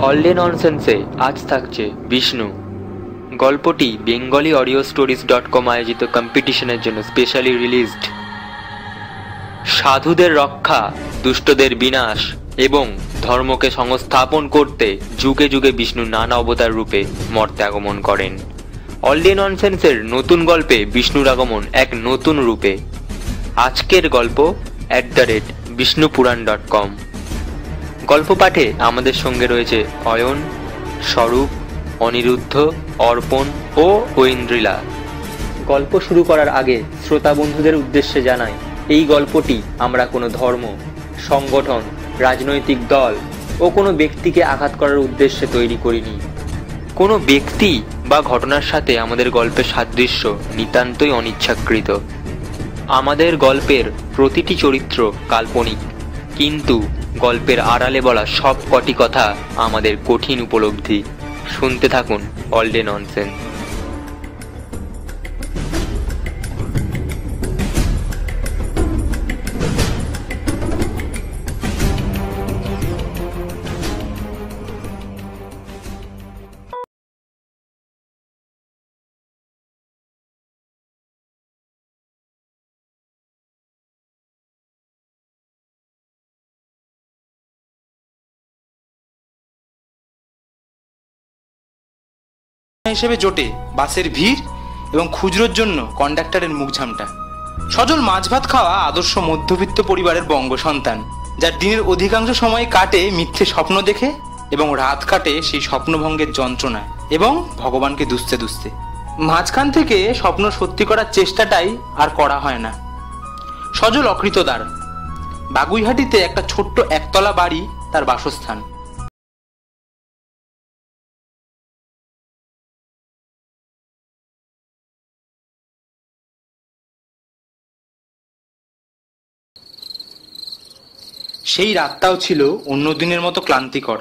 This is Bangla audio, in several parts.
অল ডে ননসেন্সে আজ থাকছে বিষ্ণু। গল্পটি বেঙ্গলি অডিও স্টোরিজ.com আয়োজিত কম্পিটিশনের জন্য স্পেশালি রিলিজড। সাধুদের রক্ষা, দুষ্টদের বিনাশ এবং ধর্মকে সংস্থাপন করতে যুগে যুগে বিষ্ণু নানা অবতার রূপে মর্তে আগমন করেন। অল ডে ননসেন্সের নতুন গল্পে বিষ্ণুর আগমন এক নতুন রূপে। আজকের গল্প @বিষ্ণুপুরাণ.com। গল্প পাঠে আমাদের সঙ্গে রয়েছে অয়ন, স্বরূপ, অনিরুদ্ধ, অর্পণ ও ঐন্দ্রিলা। গল্প শুরু করার আগে শ্রোতা বন্ধুদের উদ্দেশ্যে জানাই, এই গল্পটি আমরা কোনো ধর্ম, সংগঠন, রাজনৈতিক দল ও কোনো ব্যক্তিকে আঘাত করার উদ্দেশ্যে তৈরি করিনি। কোনো ব্যক্তি বা ঘটনার সাথে আমাদের গল্পের সাদৃশ্য নিতান্তই অনিচ্ছাকৃত। আমাদের গল্পের প্রতিটি চরিত্র কাল্পনিক, কিন্তু গল্পের আড়ালে বলা সব কটি কথা আমাদের কঠিন উপলব্ধি। শুনতে থাকুন অল ডে ননসেন্স। হিসেবে জোটে বাসের ভিড় এবং খুচরোর জন্য কন্ডাক্টরের মুখঝামটা। সজল মাছ ভাত খাওয়া আদর্শ মধ্যবিত্ত পরিবারের বঙ্গ সন্তান, যার দিনের অধিকাংশ সময় কাটে মিথ্যে স্বপ্ন দেখে এবং রাত কাটে সেই স্বপ্নভঙ্গের যন্ত্রণায় এবং ভগবানকে দুষতে দুষতে। মাঝখান থেকে স্বপ্ন সত্যি করার চেষ্টাটাই আর করা হয় না। সজল অকৃতদার। বাগুইহাটিতে একটা ছোট্ট একতলা বাড়ি তার বাসস্থান। সেই রাতটাও ছিল অন্য দিনের মতো ক্লান্তিকর।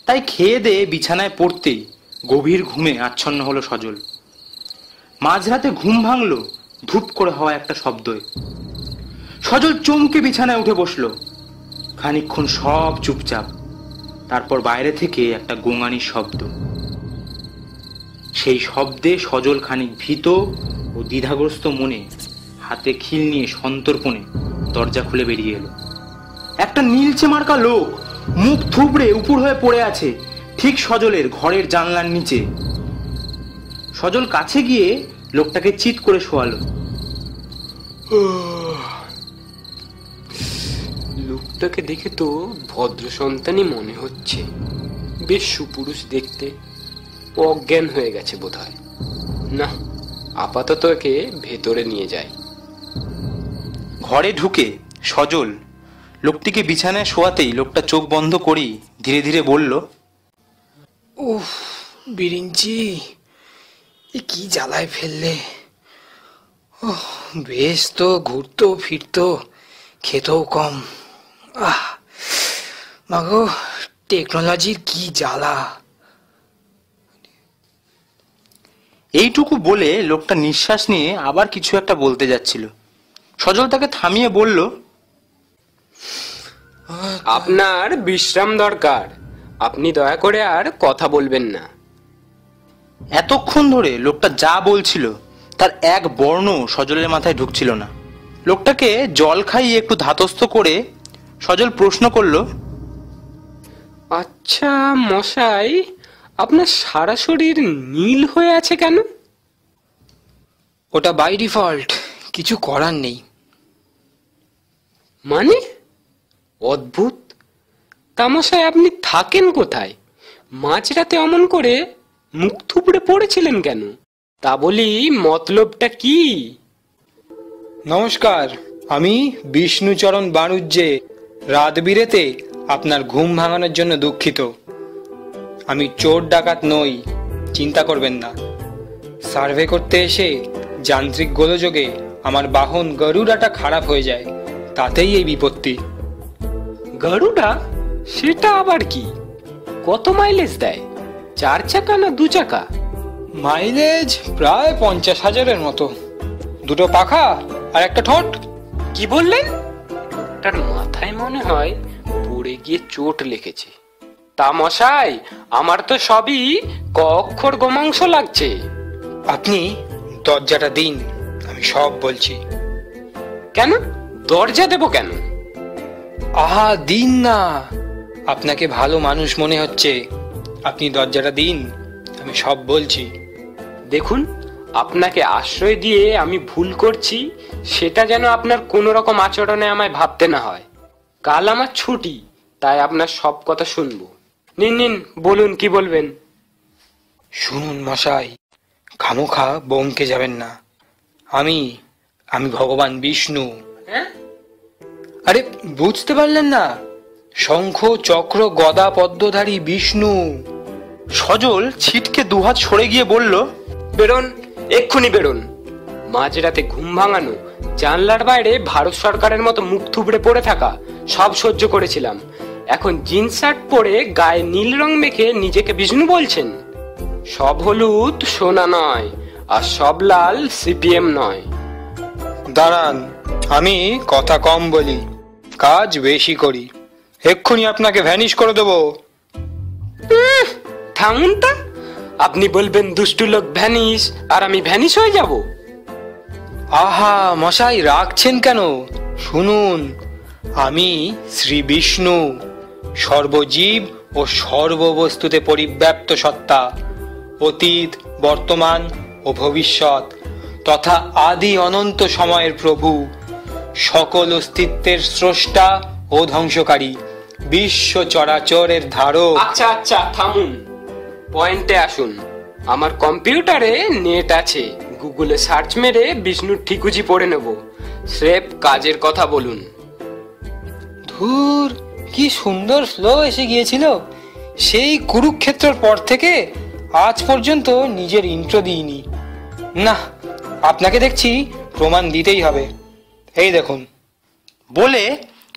তাই খেয়ে দিয়ে বিছানায় পড়তেই গভীর ঘুমে আচ্ছন্ন হলো সজল। মাঝরাতে ঘুম ভাঙল ধূপ করে হওয়া একটা শব্দে। সজল চমকে বিছানায় উঠে বসলো। খানিকক্ষণ সব চুপচাপ। তারপর বাইরে থেকে একটা গোঙানির শব্দ। সেই শব্দে সজল খানিক ভীত ও দ্বিধাগ্রস্ত মনে হাতে খিল নিয়ে সন্তর্পণে দরজা খুলে বেরিয়ে এলো। একটা নীলচে মার্কা লোক মুখ থুবড়ে উপুর হয়ে পড়ে আছে ঠিক সজলের ঘরের জানলার নিচে। সজল কাছে গিয়ে লোকটাকে চিৎ করে শোয়ালো। লোকটাকে দেখে তো ভদ্র সন্তানই মনে হচ্ছে, বেশ সুপুরুষ দেখতে। অজ্ঞান হয়ে গেছে বোধহয়। না, আপাতত একে ভেতরে নিয়ে যায়। ঘরে ঢুকে সজল লোকটিকে বিছানায় শোয়াতেই লোকটা চোখ বন্ধ করেই ধীরে ধীরে বলল, উফ বিরিঞ্চি, এ কি জ্বালায় ফেললে। বেশ তো ঘুরতো ফিরতো, খেতেও কম। মাগো, টেকনোলজির কি জ্বালা। এইটুকু বলে লোকটা নিঃশ্বাস নিয়ে আবার কিছু একটা বলতে যাচ্ছিল। সজল তাকে থামিয়ে বলল, আপনার বিশ্রাম দরকার। আপনি দয়া করে আর কথা বলবেন না। এতক্ষণ ধরে লোকটা যা বলছিল তার এক বর্ণ সজলের মাথায় ঢুকছিল না। লোকটাকে জল খাইয়ে একটু ধাতস্থ করে সজল প্রশ্ন করল, আচ্ছা মশাই, আপনার সারা শরীর নীল হয়ে আছে কেন? ওটা বাই ডিফল্ট, কিছু করার নেই। মানে? অদ্ভুত। তামশাই আপনি থাকেন কোথায়? মাঝরাতে অমন করে মুখ থুবড়ে পড়েছিলেন কেন? তা বলি মতলবটা কি? নমস্কার, আমি বিষ্ণুচরণ বাণুজ্যে রাত বিরেতে আপনার ঘুম ভাঙানোর জন্য দুঃখিত। আমি চোর ডাকাত নই, চিন্তা করবেন না। সার্ভে করতে এসে যান্ত্রিক গোলযোগে আমার বাহন গরুড়াটা খারাপ হয়ে যায়, তাতেই এই বিপত্তি। গরুড়া? সেটা আবার কি? কত মাইলেজ দেয়? 4 চাকা না 2 চাকা? মাইলেজ প্রায় 50,000-এর মতো। 2টো পাখা আর একটা ঠোঁট। কি বললেন? তার মাথায় মনে হয় পড়ে গিয়ে চোট লেগেছে। তা মশাই, আমার তো সবই ক অক্ষর গোমাংস লাগছে। আপনি দরজাটা দিন, আমি সব বলছি। কেন দরজা দেব কেন? আহা, দিন না, আপনাকে ভালো মানুষ মনে হচ্ছে। আপনি দরজাটা দিন, আমি সব বলছি। দেখুন, আপনাকে আশ্রয় দিয়ে আমি ভুল করছি সেটা যেন আপনার কোনো রকম আচরণে আমায় ভাবতে না হয়। কাল আমার ছুটি, তাই আপনার সব কথা শুনবো। নিন নিন, বলুন কি বলবেন। শুনুন মশাই, খামোখা বমকে যাবেন না। আমি আমি ভগবান বিষ্ণু। হ্যাঁ? আরে বুঝতে পারলেন না? শঙ্খ চক্র গদা পদ্মধারী বিষ্ণু। সজল ছিটকে দুহাত সরে গিয়ে বলল, বেরোন, এক্ষুনি বেরোন। মাঝরাতে ঘুম ভাঙানো, জানলার বাইরে ভারত সরকারের মতো মুখ থুবড়ে পড়ে থাকা সব সহ্য করেছিলাম। এখন জিন্স শার্ট পরে গায়ে নীল রং মেখে নিজেকে বিষ্ণু বলছেন? সব হলুদ সোনা নয়, আর সব লাল সিপিএম নয়। দাঁড়ান, আমি কথা কম বলি, কাজ বেশি করি। এক্ষুনি আপনাকে ভ্যানিশ করে দেবো। থামুন তা, আপনি বলবেন দুষ্টু লোক ভ্যানিশ, আর আমি ভ্যানিশ হয়ে যাব? আহা মশাই, রাখছেন কেন? শুনুন, আমি শ্রী বিষ্ণু, সর্বজীব ও সর্ববস্তুতে পরিব্যাপ্ত সত্তা, অতীত, বর্তমান ও ভবিষ্যৎ তথা আদি অনন্ত সময়ের প্রভু, সকল অস্তিত্বের স্রষ্টা ও ধ্বংসকারী, বিশ্ব চরাচরের ধারক। আচ্ছা আচ্ছা, থামুন, পয়েন্টে আসুন। আমার কম্পিউটারে নেট আছে, গুগলে সার্চ মেরে বিষ্ণুর ঠিকুজি পড়ে নেব। স্রেফ কাজের কথা বলুন। ধুর, কি সুন্দর ফ্লো এসে গিয়েছিল। সেই কুরুক্ষেত্রের পর থেকে আজ পর্যন্ত নিজের ইন্ট্রো দিইনি। না, আপনাকে দেখছি প্রমাণ দিতেই হবে। এই দেখুন। বলে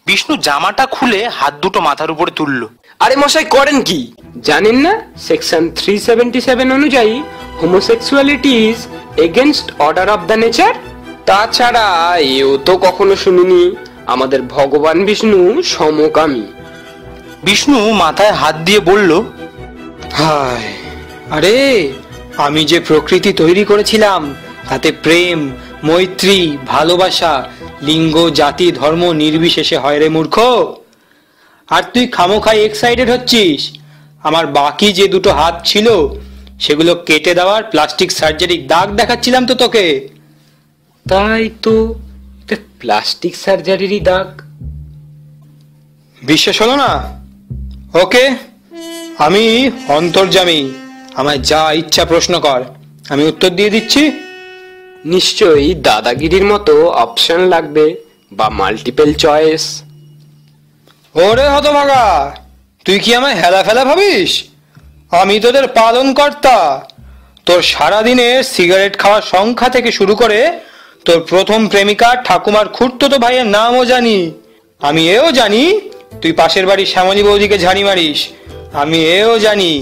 বিষ্ণু জামাটা খুলে হাত দুটো মাথার উপরে তুলল। আরে মশাই, করেন কি জানেন না? সেকশন 377 অনুযায়ী homosexuality is against order of the nature. তাছাড়া এও তো কখনো শুনিনি আমাদের ভগবান বিষ্ণু সমকামী। বিষ্ণু মাথায় হাত দিয়ে বলল, হায়, আরে আমি যে প্রকৃতি তৈরি করেছিলাম তাতে প্রেম, মৈত্রী, ভালোবাসা লিঙ্গ, জাতি, ধর্ম নির্বিশেষে হয় রে মূর্খ। আর তুই খামোখাই এক্সাইটেড হচ্ছিস। আমার বাকি যে দুটো হাত ছিল সেগুলো কেটে দেওয়ার প্লাস্টিক সার্জারির দাগ দেখাচ্ছিলাম তো তোকে। তাই তো, প্লাস্টিক সার্জারিরই দাগ। বিশ্বাস হলো না? ওকে, আমি অন্তর্যামী, আমায় যা ইচ্ছা প্রশ্ন কর, আমি উত্তর দিয়ে দিচ্ছি। নিশ্চয়ই দাদাগিরির মতো অপশন লাগবে, বা মাল্টিপল চয়েস। ওরে হতভাগা, তুই কি আমায় হেলা ফেলা ভাবিস? আমি তোদের পালন কর্তা। তোর সারাদিনের সিগারেট খাওয়ার সংখ্যা থেকে শুরু করে তোর প্রথম প্রেমিকা ঠাকুমার খুড়তুতো ভাইয়ের নামও জানি। আমি এও জানি তুই পাশের বাড়ির শ্যামলী বৌদিকে ঝাড়ি মারিস। আমি এও জানি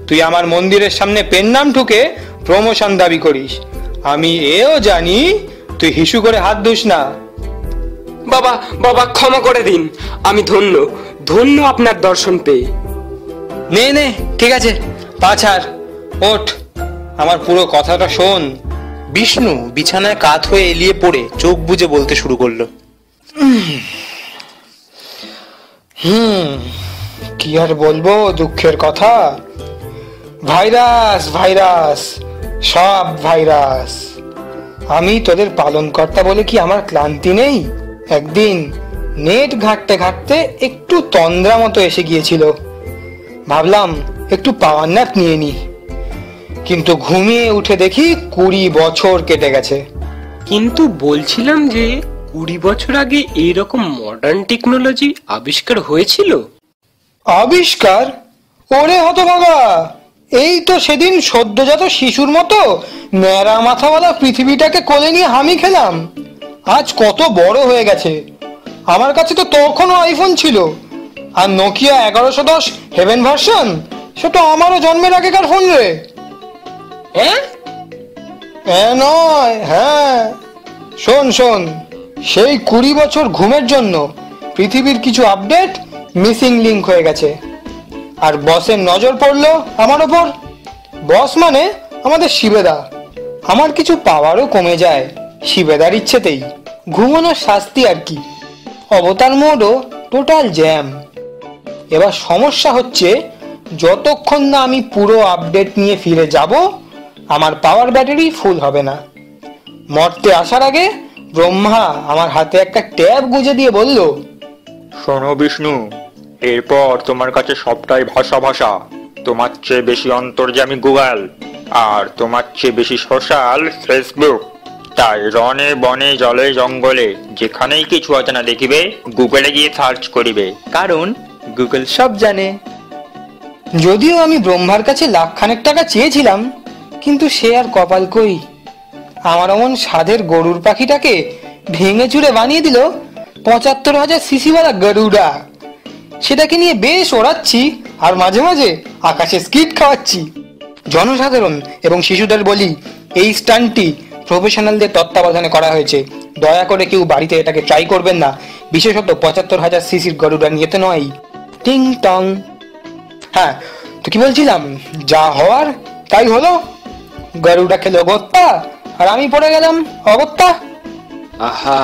তুই আমার মন্দিরের সামনে পেন নাম ঠুকে প্রমোশন দাবি করিস। আমি এও জানি তুই হিসু করে হাত ধুস না। বাবা বাবা, ক্ষমা করে দিন, আমি ধন্য ধন্য আপনার দর্শন পেয়ে। নে নে, ঠিক আছে, পা ছাড়, ওঠ, আমার পুরো কথাটা শোন। বিষ্ণু বিছানায় কাত হয়ে এলিয়ে পড়ে চোখ বুজে বলতে শুরু করলো, কি আর বলবো দুঃখের কথা। ভাইরাস ভাইরাস, সব ভাইরাস। আমি তোদের পালনকর্তা বলে কি আমার ক্লান্তি নেই? একদিন নেট ঘাঁটতে ঘাঁটতে একটু তন্দ্রা মতো এসে গিয়েছিল। ভাবলাম একটু পাওয়ার ন্যাপ নিয়ে নি, কিন্তু ঘুমিয়ে উঠে দেখি 20 বছর কেটে গেছে। কিন্তু বলছিলাম যে 20 বছর আগে এইরকম মডার্ন টেকনোলজি আবিষ্কার হয়েছিল। আবিষ্কার? ওরে হতভাগা, এই তো সেদিন সদ্যজাত শিশুর মতো ন্যাড়া মাথাওয়ালা পৃথিবীটাকে কোলে নিয়ে হামি খেলাম। আজ কত বড় হয়ে গেছে। আমার কাছে তো তখনও আইফোন ছিল, আর নোকিয়া 1110 হেভেন ভার্সন, সেটা আমারও জন্মের আগেকার ফোন রে। নয়, হ্যাঁ, শোন শোন, সেই 20 বছর ঘুমের জন্য পৃথিবীর কিছু আপডেট মিসিং লিঙ্ক হয়ে গেছে। আর বসের নজর পড়লো আমার ওপর। বস মানে আমাদের শিবেদা। আমার কিছু পাওয়ারও কমে যায় শিবেদার ইচ্ছেতেই। ঘুমানোর শাস্তি আর কি। অবতার মোডও টোটাল জ্যাম। এবার সমস্যা হচ্ছে, যতক্ষণ না আমি পুরো আপডেট নিয়ে ফিরে যাব আমার পাওয়ার ব্যাটারি ফুল হবে না। মরতে আসার আগে ব্রহ্মা আমার হাতে একটা ট্যাব গুঁজে দিয়ে বলল, শোনো বিষ্ণু, এরপর তোমার কাছে সবটাই ভাষা ভাষা। তোমার চেয়ে বেশি অন্তর্যামী গুগল, আর তোমার চেয়ে বেশি সোশ্যাল ফেসবুক। তাই রনে বনে জলে জঙ্গলে যেখানেই কিছু অজানা দেখিবে গুগলে গিয়ে সার্চ করিবে, কারণ গুগল সব জানে। যদিও আমি ব্রহ্মার কাছে লাখখানেক টাকা চেয়েছিলাম, কিন্তু সে আর কপাল কই। আমার অমন সাধের গরুর পাখিটাকে ভেঙে চুরে বানিয়ে দিল ৭৫,০০০ সিসিওয়ালা গরুড়া। সেটাকে নিয়ে বেশ ওড়াচ্ছি, আর মাঝে মাঝে আকাশে স্কিট খাওয়াচ্ছি। জনসাধারণ এবং শিশুদের বলি, এই স্টান্টটি প্রফেশনালদের তত্ত্বাবধানে করা হয়েছে। দয়া করে কেউ বাড়িতে এটাকে ট্রাই করবেন না, বিশেষত ৭৫,০০০ সিসির গরুড়া নিয়ে তো নয়। টিং টং। হ্যাঁ, তো কি বলছিলাম, যা হওয়ার তাই হলো। গরুড়া খেলো গোত্তা, আর আমি পড়ে গেলাম অগত্যা। আহা,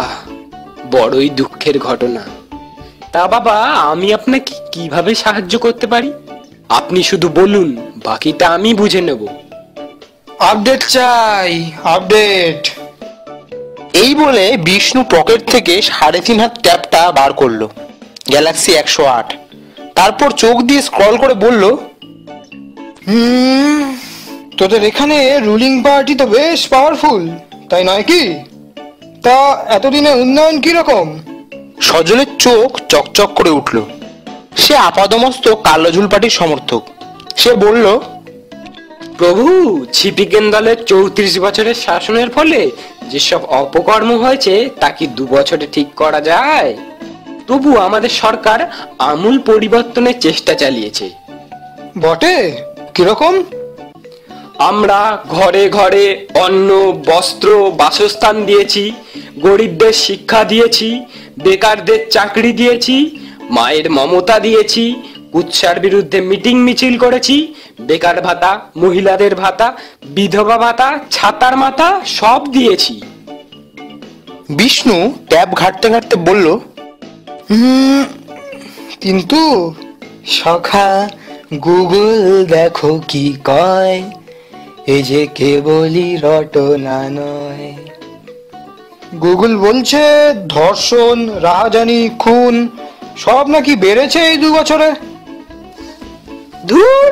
বড়ই দুঃখের ঘটনা। তা বাবা, আমি আপনাকে কিভাবে সাহায্য করতে পারি? আপনি শুধু বলুন, বাকিটা আমি বুঝে নেব। আপডেট চাই, আপডেট। এই বলে বিষ্ণু পকেট থেকে ৩.৫ হাত ট্যাবটা বার করলো, গ্যালাক্সি ১০৮। তারপর চোখ দিয়ে স্ক্রল করে বলল, তোদের এখানে রুলিং পার্টি তো বেশ পাওয়ারফুল, তাই নয় কি? তা এতদিনে উন্নয়ন কিরকম? সজলের চোখ চকচক করে উঠল। সে আপাদমস্তক কালোঝুল পার্টির সমর্থক। সে বলল, প্রভু, ছিপিকেন দলের ৩৪ বছরের শাসনের ফলে যেসব অপকর্ম হয়েছে তা কি ২ বছরে ঠিক করা যায়? তবু আমাদের সরকার আমূল পরিবর্তনের চেষ্টা চালিয়েছে। বটে, কিরকম? আমরা ঘরে ঘরে অন্ন, বস্ত্র, বাসস্থান দিয়েছি, গরিবদের শিক্ষা দিয়েছি, বেকারদের চাকরি দিয়েছি, মায়ের মমতা দিয়েছি, কুৎসার বিরুদ্ধে মিটিং মিছিল করেছি, বেকার ভাতা, মহিলাদের ভাতা, বিধবা ভাতা, ছাতার মাথা সব দিয়েছি। বিষ্ণু ট্যাব ঘাটতে ঘাটতে বলল, কিন্তু সখা গুগল দেখো কি কয়, এই যে কেবলই রটনা নয়। গুগল বলছে ধর্ষণ, রাহাজানি, খুন সব নাকি বেড়েছে এই ২ বছরে। ধুর,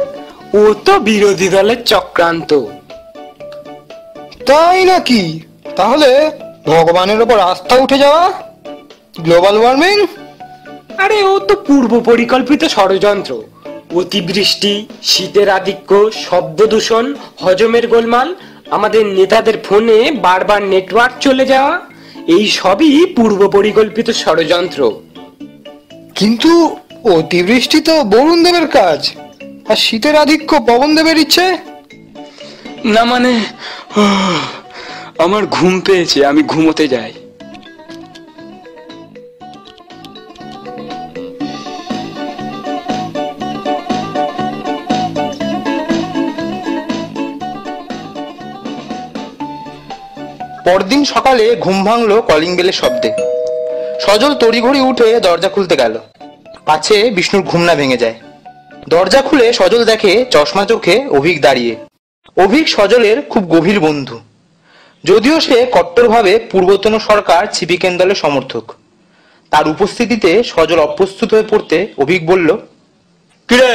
ও তো বিরোধী দলের চক্রান্ত। তাই নাকি? তাহলে ভগবানের ওপর আস্থা উঠে যাওয়া, গ্লোবাল ওয়ার্মিং। আরে, ও তো পূর্ব পরিকল্পিত ষড়যন্ত্র। অতিবৃষ্টি, শীতের আধিক্য, শব্দ দূষণ, হজমের গোলমাল, আমাদের নেতাদের ফোনে বারবার নেটওয়ার্ক চলে যাওয়া, এই সবই পূর্ব পরিকল্পিত ষড়যন্ত্র। কিন্তু অতিবৃষ্টি তো বরুণ দেবের কাজ, আর শীতের আধিক্য পবন দেবের ইচ্ছে। না মানে, আমার ঘুম পেয়েছে, আমি ঘুমোতে যাই। পরদিন সকালে ঘুম ভাঙলো কলিং বেলের শব্দে। সজল তড়িঘড়ি উঠে দরজা খুলতে গেল, পাছে বিষ্ণুর ঘুম না ভেঙে যায়। দরজা খুলে সজল দেখে চশমা চোখে অভিক দাঁড়িয়ে। অভিক সজলের খুব গভীর বন্ধু, যদিও সে কট্টরভাবে পূর্বতন সরকার ছিপিকেন দলের সমর্থক। তার উপস্থিতিতে সজল অপ্রস্তুত হয়ে পড়তে অভিক বলল, কিরে,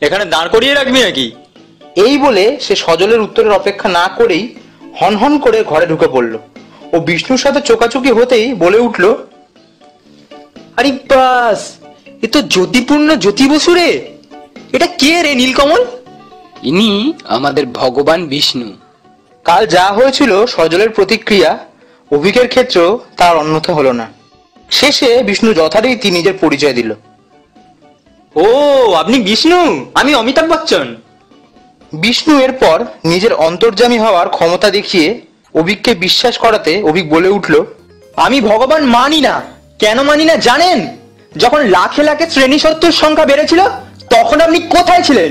এখানে দাঁড় করিয়ে রাখবি নাকি? এই বলে সে সজলের উত্তরের অপেক্ষা না করেই হনহন করে ঘরে ঢুকে পড়ল ও বিষ্ণুর সাথে চোকাচুকি হতেই বলে উঠল, আরে বাস, এ তো জ্যোতিপূর্ণ জ্যোতি বসু রে। এটা কে রে নীলকমল? ইনি আমাদের ভগবান বিষ্ণু। কাল যা হয়েছিল সজলের প্রতিক্রিয়া, অভিকের ক্ষেত্রেও তার অন্যথা হলো না। শেষে বিষ্ণু যথারীতি নিজের পরিচয় দিল। ও, আপনি বিষ্ণু, আমি অমিতাভ বচ্চন। বিষ্ণু এরপর নিজের অন্তর্যামী হওয়ার ক্ষমতা দেখিয়ে অভিককে বিশ্বাস করাতে অভিক বলে উঠল, আমি ভগবান মানি না। কেন মানি না জানেন? যখন লাখে লাখে শ্রেণী শত্রুর সংখ্যা বেড়েছিল, তখন আপনি কোথায় ছিলেন?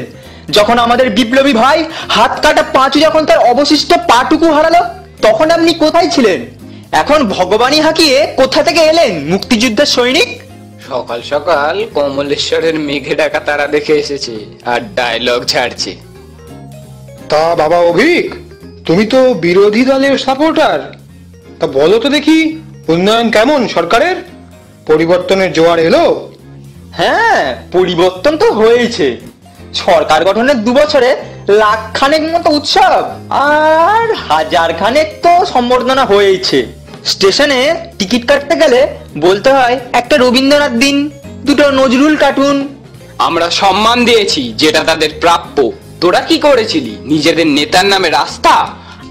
যখন আমাদের বিপ্লবী ভাই হাত কাটা পাঁচু যখন তার অবশিষ্ট পাটুকু হারালো, তখন আপনি কোথায় ছিলেন? এখন ভগবানই হাঁকিয়ে কোথা থেকে এলেন মুক্তিযুদ্ধের সৈনিক? সকাল সকাল কমলেশ্বরের মেঘে ডাকা তারা দেখে এসেছে আর ডায়লগ ছাড়ছে। তা বাবা অভিক, তুমি তো বিরোধী দলের সাপোর্টার, তা বলো তো দেখি উন্নয়ন কেমন সরকারের? পরিবর্তনের জোয়ার এলো? হ্যাঁ, পরিবর্তন তো হয়েছে। সরকার গঠনের 2 বছরে লাখখানেক মতো উৎসব আর হাজার খানেক তো সম্বর্ধনা হয়েছে। স্টেশনে টিকিট কাটতে গেলে বলতে হয় একটা রবীন্দ্রনাথ দিন, 2টো নজরুল কার্টুন। আমরা সম্মান দিয়েছি যেটা তাদের প্রাপ্য। তোরা কি করেছিলি? নিজেদের নেতার নামে রাস্তা?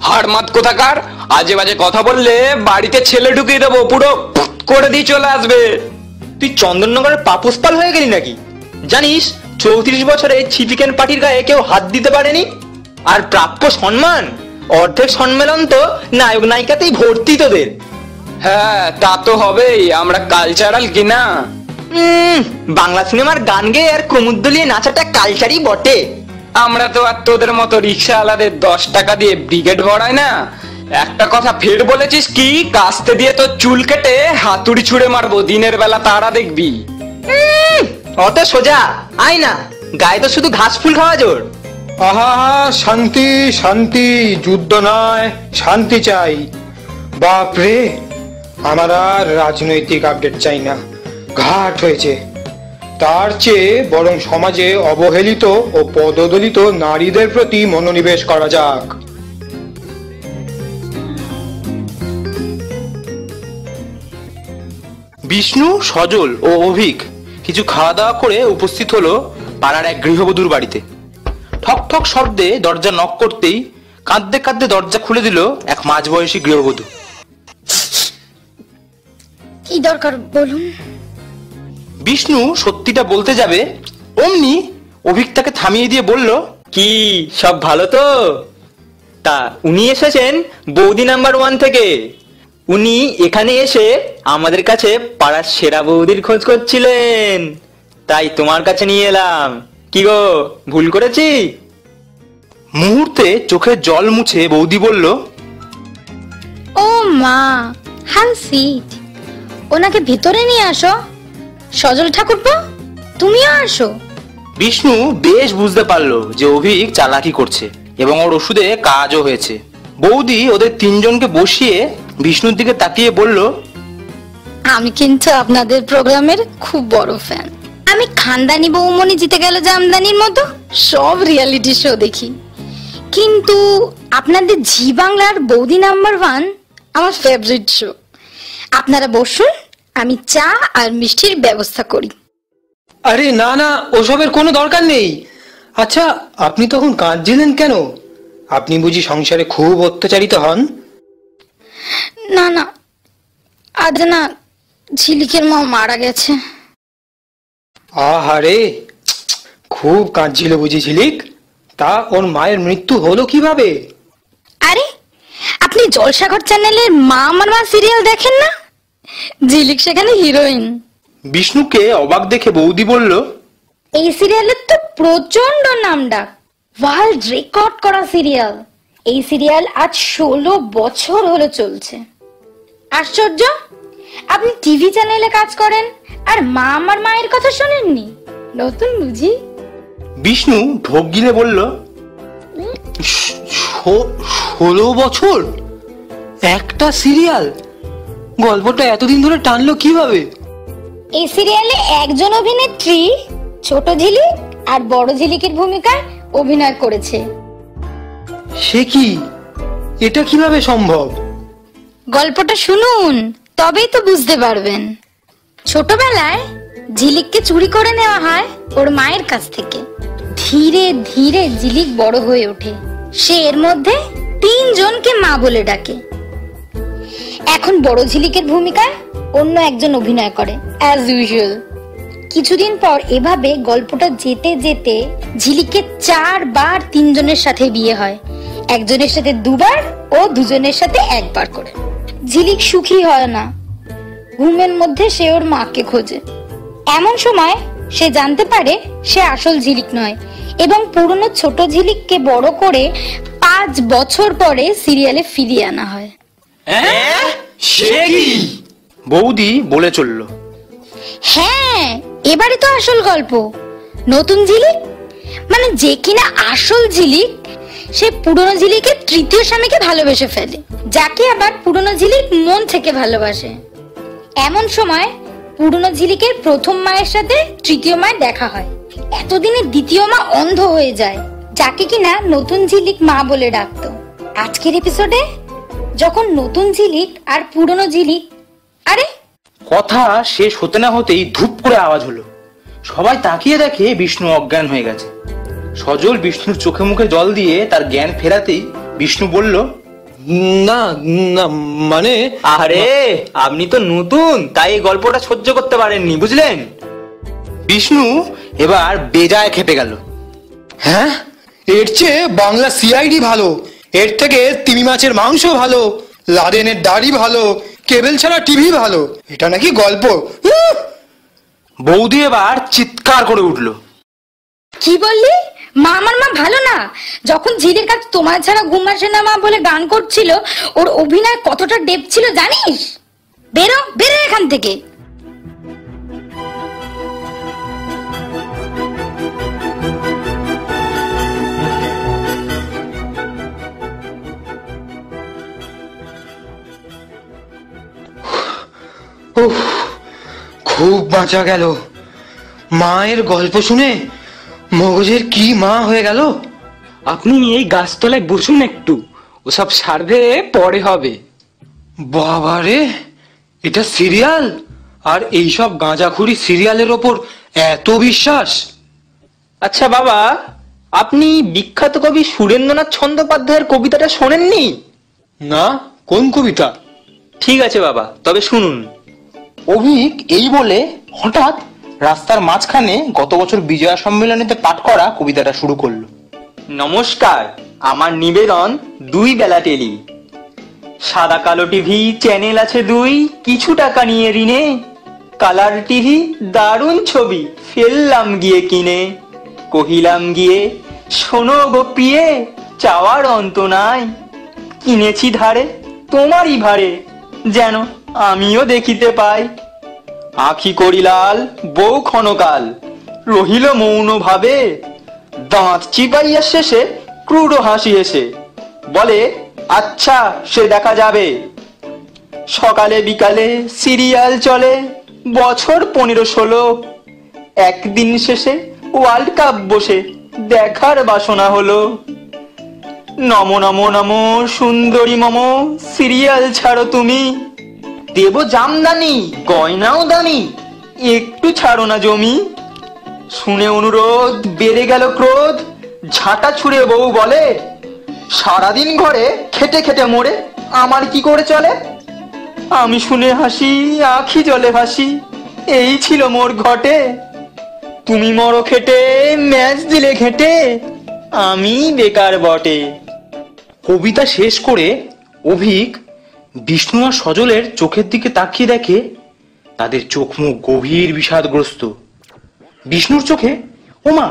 হাড়মাত কোথাকার! আজে বাজে কথা বললে বাড়িতে ছেলে ঢুকিয়ে দেবো, পুরো ফুট করে দিয়ে চলে আসবে। তুই চন্দননগরের পাপুসপাল হয়ে গেলি নাকি? জানিস 34 বছরে ছিপিকেন পার্টির গায়ে কেউ হাত দিতে পারেনি। আর প্রাপ্য সম্মান অর্ধেক সম্মেলন তো নায়ক নায়িকাতেই ভর্তি তোদের। হ্যাঁ, তা তো হবেই। আমরা কালচারাল কিনা। বাংলা সিনেমার গান গেয়ে আর কুমুদ দলিয়ে নাচাটা কালচারই বটে। আমরা তো আর তোদের মতো রিক্সাওয়ালাদের 10 টাকা দিয়ে ব্রিগেড ভরাই না। একটা কথা ফের বলেছিস কি, কাস্তে দিয়ে তো চুল কেটে হাতুড়ি ছুঁড়ে মারবো, দিনের বেলা তারা দেখবি। অত সোজা আয় না, গায়ে তো শুধু ঘাস ফুল খাওয়া জোর। আহা, শান্তি শান্তি, যুদ্ধ নয়, শান্তি চাই। বাপরে, আমার আর রাজনৈতিক আপডেট চাই না, ঘাট হয়েছে। তার চেয়ে বরং সমাজে অবহেলিত ও পদদলিত নারীদের প্রতি মনোনিবেশ করা যাক। বিষ্ণু, সজল ও অভিক কিছু খাওয়া দাওয়া করে উপস্থিত হলো পাড়ার এক গৃহবধূর বাড়িতে। ঠক ঠক শব্দে দরজা নক করতেই কাঁদতে কাঁদতে দরজা খুলে দিল এক মাঝবয়সী গৃহবধূ। কি দরকার বলুন? বিষ্ণু সত্যিটা বলতে যাবে অমনি অভিক তাকে থামিয়ে দিয়ে বলল, কি সব ভালো তো? তা উনি এসেছেন বৌদি নাম্বার 1 থেকে। উনি এখানে এসে আমাদের কাছে পাড়ার সেরা বৌদির খোঁজ করছিলেন, তাই তোমার কাছে নিয়ে এলাম। কি গো, ভুল করেছি? মুহূর্তে চোখের জল মুছে বৌদি বলল, ও মা, হাউ সুইট। ওনাকে ভিতরে নিয়ে আসো। সজল ঠাকুরপো, তুমিও আসো। বিষ্ণু বেশ বুঝতে পারলো যে অভিক চালাকি করছে এবং ওর ওষুধে কাজও হয়েছে। বৌদি ওদের 3 জনকে বসিয়ে বিষ্ণুর দিকে তাকিয়ে বলল, আমি কিন্তু আপনাদের প্রোগ্রামের খুব বড় ফ্যান। আমি খানদানি বৌমনি জিতে গেল জামদানির মতো সব রিয়েলিটি শো দেখি, কিন্তু আপনাদের জি বাংলার বৌদি নাম্বার 1 আমার ফেভারিট শো। আপনারা বসুন, আমি চা আর মিষ্টির ব্যবস্থা করি। আরে না না, ওসবের কোনো দরকার নেই। আচ্ছা, আপনি তখন কাঁদছিলেন কেন? আপনি বুঝি সংসারে খুব অত্যাচারিত হন? না না, আজ না ঝিলিকের মা মারা গেছে। আহারে, খুব কাঁদছিল বুঝি ঝিলিক? তা ওর মায়ের মৃত্যু হলো কিভাবে? আরে, আপনি জলসাঘর চ্যানেলের মা আমার মা সিরিয়াল দেখেন না? ঝিলিক সেখানে হিরোইন। বিষ্ণুকে অবাক দেখে বৌদি বলল, এই সিরিয়ালের তো প্রচন্ড নামডাক, ওয়ার্ল্ড রেকর্ড করা সিরিয়াল। এই সিরিয়াল আজ 16 বছর হলো চলছে। আশ্চর্য, আপনি টিভি চ্যানেলে কাজ করেন আর মা আমার মায়ের কথা শোনেননি? নতুন বুঝি? বিষ্ণু ঢোক গিলে বলল, 16 বছর একটা সিরিয়াল? গল্পটা এতদিন ধরে টানলো কিভাবে? এই সিরিয়ালে একজন অভিনেত্রী ছোট ঝিলিক আর বড় ঝিলিকের ভূমিকায় অভিনয় করেছে। সে কি, এটা কিভাবে সম্ভব? গল্পটা শুনুন, তবেই তো বুঝতে পারবেন। ছোটবেলায় ঝিলিককে চুরি করে নেওয়া হয় ওর মায়ের কাছ থেকে। ধীরে ধীরে ঝিলিক বড় হয়ে ওঠে। সে এর মধ্যে 3 জনকে মা বলে ডাকে। এখন বড় ঝিলিকের ভূমিকায় অন্য একজন অভিনয় করে অ্যাজ ইউজুয়াল। কিছুদিন পর এভাবে গল্পটা যেতে যেতে ঝিলিকের 4 বার 3 জনের সাথে বিয়ে হয়। একজনের সাথে 2 বার ও 2 জনের সাথে 1 বার করে। ঝিলিক সুখী হয় না। ঘুমের মধ্যে সে ওর মাকে খোঁজে। এমন সময় সে জানতে পারে সে আসল ঝিলিক নয় এবং পুরনো ছোট ঝিলিককে বড় করে 5 বছর পরে সিরিয়ালে ফিরিয়ে আনা হয়। বৌদি বলে চলল। হ্যাঁ, এবারে তো আসল গল্প। নতুন ঝিলিক মানে যে কিনা আসল ঝিলিক, সে পুরনো ঝিলিকের তৃতীয় স্বামীকে ভালোবেসে ফেলে, যাকে আবার পুরনো ঝিলিক মন থেকে ভালোবাসে। এমন সময় পুরনো ঝিলিকের প্রথম মায়ের সাথে তৃতীয় মায়ের দেখা হয়। এতদিনে দ্বিতীয় মা অন্ধ হয়ে যায়, যাকে কিনা নতুন ঝিলিক মা বলে ডাকতো। আজকের এপিসোডে যখন নতুন ঝিলিক আর পুরনো ঝিলিক, আরে কথা শেষ হতে না হতেই ধূপ করে আওয়াজ হলো। সবাই তাকিয়ে দেখে বিষ্ণু অজ্ঞান হয়ে গেছে। সজল বিষ্ণুর চোখে মুখে জল দিয়ে তার জ্ঞান ফেরাতেই বিষ্ণু বলল, না না, মানে আরে আপনি তো নতুন, তাই এই গল্পটা সহ্য করতে পারেননি, বুঝলেন? বিষ্ণু এবার বেজায় খেপে গেল। হ্যাঁ, এর চেয়ে বাংলা সিআইডি ভালো, এর থেকে তিমি মাছের মাংস ভালো, লাদেনের দাড়ি ভালো, কেবল ছাড়া টিভি ভালো, এটা নাকি গল্প? বৌদি এবার চিৎকার করে উঠল। কি বললি? মা আমার মা ভালো না? যখন ঝিলিক আজ তোমার ছাড়া ঘুম আসে না মা বলে গান করছিল, ওর অভিনয় কতটা ডেপ ছিল জানিস? বেরো বেরো এখান থেকে। খুব বাঁচা গেল। মায়ের গল্প শুনে মগজের কি মা হয়ে গেল। আপনি এই গাছতলায় বসুন একটু, ওসব সার্ভে পরে হবে। বাবারে, এটা সিরিয়াল, আর এইসব গাঁজাখুরি সিরিয়ালের ওপর এত বিশ্বাস? আচ্ছা বাবা, আপনি বিখ্যাত কবি সুরেন্দ্রনাথ চট্টোপাধ্যায়ের কবিতাটা শোনেননি? না, কোন কবিতা? ঠিক আছে বাবা, তবে শুনুন। অভিক এই বলে হঠাৎ রাস্তার মাঝখানে গত বছর বিজয়া সম্মেলনীতে পাঠ করা কবিতাটা শুরু করলো। নমস্কার, আমার নিবেদন 2 বেলা টেলি। সাদা কালো টিভি চ্যানেল আছে 2, কিছু টাকা নিয়ে ঋণে। কালার টিভি দারুণ ছবি ফেললাম গিয়ে কিনে। কহিলাম গিয়ে শোনো গো প্রিয়ে, চাওয়ার অন্ত নাই। কিনেছি ধারে তোমারই ভারে, যেন আমিও দেখিতে পাই। আখি করিলাল বউ ক্ষণকাল, রহিল মৌন ভাবে। দাঁত চিবাইয়া শেষে ক্রুড় হাসি এসে বলে, আচ্ছা সে দেখা যাবে। সকালে বিকালে সিরিয়াল চলে, বছর 15-16। একদিন শেষে ওয়ার্ল্ড কাপ বসে দেখার বাসনা হলো। নমো নমো নমো সুন্দরী মম, সিরিয়াল ছাড়ো তুমি। দেব জামদানি গয়নাও দামি, একটু ছাড়ো না জমি। শুনে অনুরোধ বেড়ে গেল ক্রোধ, ঝাঁটা ছুঁড়ে বউ বলে, সারাদিন ঘরে খেটে খেটে মোড়ে আমার কি করে চলে। আমি শুনে হাসি, আখি জলে ভাসি, এই ছিল মোর ঘটে। তুমি মরো খেটে, ম্যাচ দিলে ঘেটে, আমি বেকার বটে। কবিতা শেষ করে অভিক বিষ্ণু আর সজলের চোখের দিকে তাকিয়ে দেখে তাদের চোখ মুখ গভীর বিষাদগ্রস্ত। বিষ্ণুর চোখে ওমা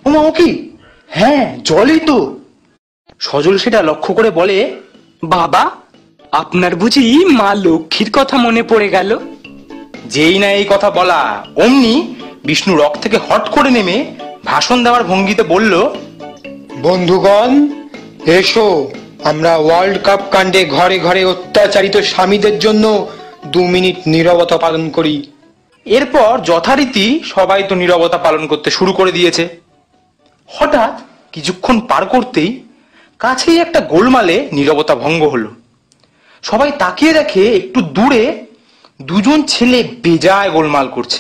ওমা ও কি? হ্যাঁ, জলই তো। সজল সেটা লক্ষ্য করে বলে, বাবা, আপনার বুঝি মা লক্ষ্মীর কথা মনে পড়ে গেল? যেই না এই কথা বলা অমনি বিষ্ণু রক থেকে হট করে নেমে ভাষণ দেওয়ার ভঙ্গিতে বলল, বন্ধুগণ, এসো আমরা ওয়ার্ল্ড কাপ কাণ্ডে ঘরে ঘরে অত্যাচারিত স্বামীদের জন্য 2 মিনিট নীরবতা পালন করি। এরপর যথারীতি সবাই তো নীরবতা পালন করতে শুরু করে দিয়েছে। হঠাৎ কিছুক্ষণ পার করতেই কাছেই একটা গোলমালে নীরবতা ভঙ্গ হলো। সবাই তাকিয়ে দেখে একটু দূরে 2জন ছেলে বেজায় গোলমাল করছে।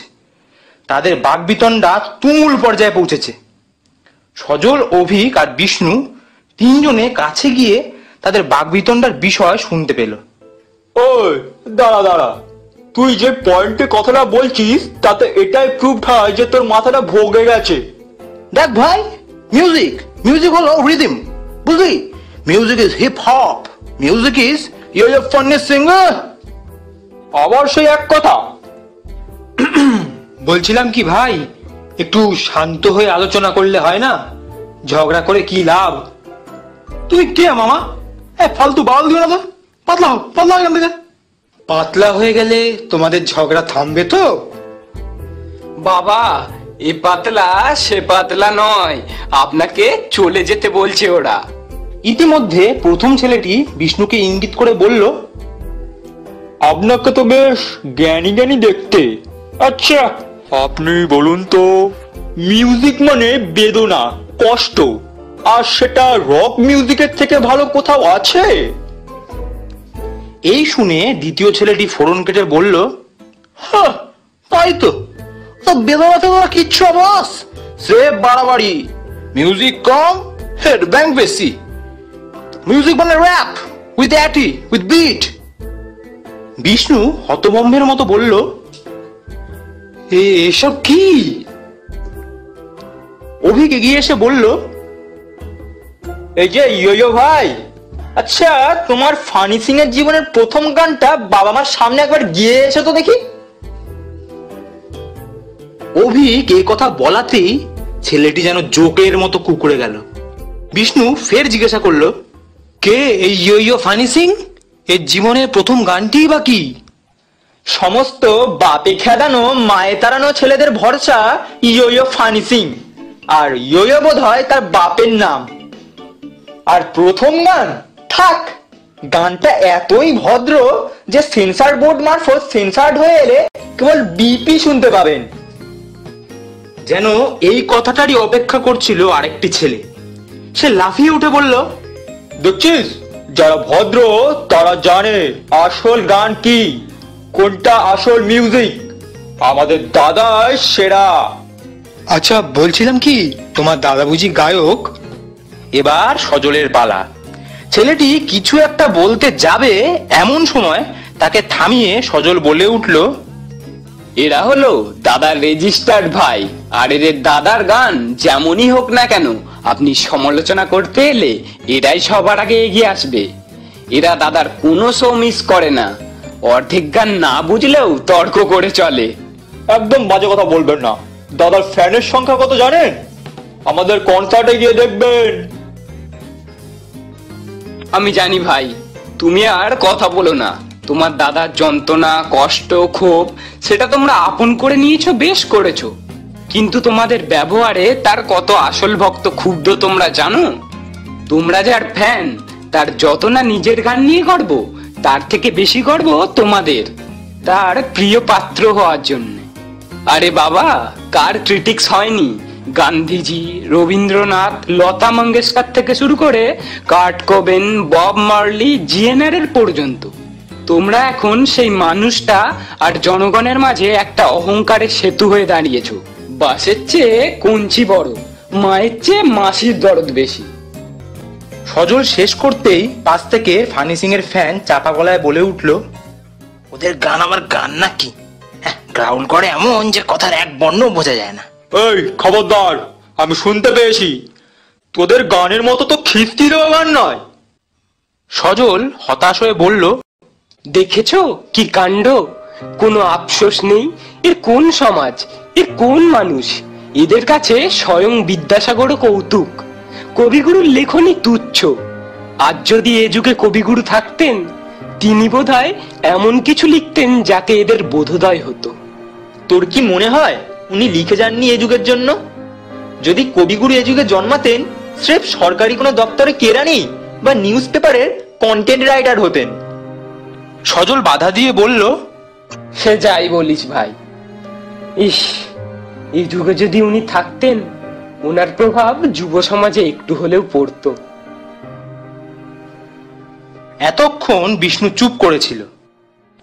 তাদের বাকবিতণ্ডা তুমুল পর্যায়ে পৌঁছেছে। সজল, অভিক আর বিষ্ণু 3 জনে কাছে গিয়ে তাদের বাকবিতণ্ডার বিষয় শুনতে পেল। ওই দাঁড়া দাঁড়া, তুই যে পয়েন্টে কথাটা বলছিস তাতে এটাই প্রুভড হয় যে তোর মাথাটা ভোগে গেছে। দেখ ভাই, মিউজিক মিউজিক হলো রিদম, বুঝলি? Music is hip hop, music is your funniest singer. আবার সেই এক কথা। বলছিলাম কি ভাই, একটু শান্ত হয়ে আলোচনা করলে হয় না? ঝগড়া করে কি লাভ? তুই কে মামা? ফালতু বাল দিও না তো, পাতলা হও, পাতলা এখান থেকে। পাতলা হয়ে গেলে তোমাদের ঝগড়া থামবে তো? বাবা, এ পাতলা সে পাতলা নয়, আপনাকে চলে যেতে বলছে ওরা। ইতিমধ্যে প্রথম ছেলেটি বিষ্ণুকে ইঙ্গিত করে বলল, আপনাকে তো বেশ জ্ঞানী জ্ঞানী দেখতে। আচ্ছা, আপনি বলুন তো, মিউজিক মানে বেদনা, কষ্ট, আর সেটা রক মিউজিকের থেকে ভালো কোথাও আছে? এই শুনে দ্বিতীয় ছেলেটি ফোড়ন কেটে বলল, হ্যাঁ তাই তো, বেদনা টেদনা কিচ্ছু বস, সে বাড়াবাড়ি, মিউজিক কম, হেড ব্যাং বেশি। মিউজিক মানে র্যাপ উইথ অ্যাটি উইথ বিট। বিষ্ণু হতভম্বের মতো বলল, এসব কি? অভিক এগিয়ে এসে বলল, এই যে ইয়ো ভাই, আচ্ছা তোমার ফানি সিং এর জীবনের প্রথম গানটা বাবা মার সামনে একবার গিয়ে এসে তো দেখি। অভিক এই কথা বলাতেই ছেলেটি যেন জোকের মতো কুকুরে গেল। বিষ্ণু ফের জিজ্ঞাসা করলো, কে এই ইয়ো ফানি সিং? এর জীবনের প্রথম গানটিই বা কি? সমস্ত বাপে খেদানো মায়ে তাড়ানো ছেলেদের ভরসা ইয়ো ফানি সিং, আর ইয়ো বোধ হয় তার বাপের নাম। আর প্রথম গান, থাক, গানটা এতই ভদ্র যে সেন্সার বোর্ড মারফত সেন্সার্ড হয়ে এলে কেবল বিপি শুনতে পাবেন। যেন এই কথাটারই অপেক্ষা করছিল আরেকটি ছেলে। সে লাফিয়ে উঠে বলল, দেখছিস, যারা ভদ্র তারা জানে আসল গান কি, কোনটা আসল মিউজিক। আমাদের দাদাই সেরা। আচ্ছা, বলছিলাম কি, তোমার দাদা বুঝি গায়ক? এবার সজলের পালা। ছেলেটি কিছু একটা বলতে যাবে এমন সময় তাকে থামিয়ে সজল বলে উঠল, এরা হলো দাদার রেজিস্টার্ড ভাই, আর এদের দাদার গান যেমনই হোক না কেন, আপনি সমালোচনা করতে এলে এরাই সবার আগে এগিয়ে আসবে। এরা দাদার কোনো শো মিস করে না, অর্ধেক গান না বুঝলেও তর্ক করে চলে। একদম বাজে কথা বলবেন না। দাদার ফ্যানের সংখ্যা কত জানেন? আমাদের কনসার্টে গিয়ে দেখবেন। আমি জানি ভাই, তুমি আর কথা বলো না। তোমার দাদার যন্ত্রণা, কষ্ট, ক্ষোভ সেটা তোমরা আপন করে নিয়েছো, বেশ করেছো, কিন্তু তোমাদের ব্যবহারে তার কত আসল ভক্ত ক্ষুব্ধ তোমরা জানো? তোমরা যার ফ্যান, তার যত না নিজের গান নিয়ে গর্ব, তার থেকে বেশি গর্ব তোমাদের তার প্রিয় পাত্র হওয়ার জন্য। আরে বাবা, কার ক্রিটিক্স হয়নি? গান্ধীজি, রবীন্দ্রনাথ, লতা মঙ্গেশকর থেকে শুরু করে কার্ট কোবেন, বব মার্লি, জিএনআর এর পর্যন্ত। তোমরা এখন সেই মানুষটা আর জনগণের মাঝে একটা অহংকারের সেতু হয়ে দাঁড়িয়েছো। বাসের চেয়ে কঞ্চি বড়, মায়ের চেয়ে মাসির দরদ বেশি। সজল শেষ করতেই পাশ থেকে ফানি সিং এর ফ্যান চাপা গলায় বলে উঠল, ওদের গান আমার গান নাকি? গ্রাউন্ড করে এমন যে কথার এক বর্ণ বোঝা যায় না। এই খবরদার, আমি শুনতে পেয়েছি, তোদের গানের মতো তো খিস্তি দেওয়া গান নয়। সজল হতাশ হয়ে বলল, দেখেছো কি কাণ্ড? কোনো আফসোস নেই। এর কোন সমাজ, এর কোন মানুষ? এদের কাছে স্বয়ং বিদ্যাসাগরও কৌতুক। কবিগুরুর লেখনী তুচ্ছ। আজ যদি এ যুগে কবিগুরু থাকতেন, তিনি বোধহয় এমন কিছু লিখতেন যাতে এদের বোধোদয় হতো। তোর কি মনে হয় উনি লিখে যাননি এ যুগের জন্য? যদি কবিগুরু এ যুগে জন্মাতেন, স্রেফ সরকারি কোনো দপ্তরে কেরানি বা নিউজ পেপারের কন্টেন্ট রাইটার হতেন। সজল বাধা দিয়ে বলল, সে যাই বলিস ভাই, ইস, এই যুগে যদি উনি থাকতেন, ওনার প্রভাব যুব সমাজে একটু হলেও পড়তো। এতক্ষণ বিষ্ণু চুপ করেছিল।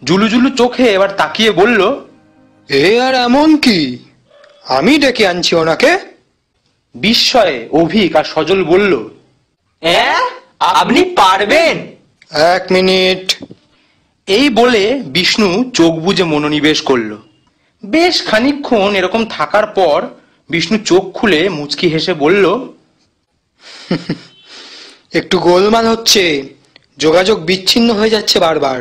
জুলুজুলু চোখে এবার তাকিয়ে বলল, এ আর এমন কি? আমি ডেকে আনছি ওনাকে। বিস্ময়ে অভিক আর সজল বলল, আপনি পারবেন? 1 মিনিট। এই বলে বিষ্ণু চোখ বুজে মনোনিবেশ করল। বেশ খানিকক্ষণ এরকম থাকার পর বিষ্ণু চোখ খুলে মুচকি হেসে বলল, একটু গোলমাল হচ্ছে, যোগাযোগ বিচ্ছিন্ন হয়ে যাচ্ছে বারবার।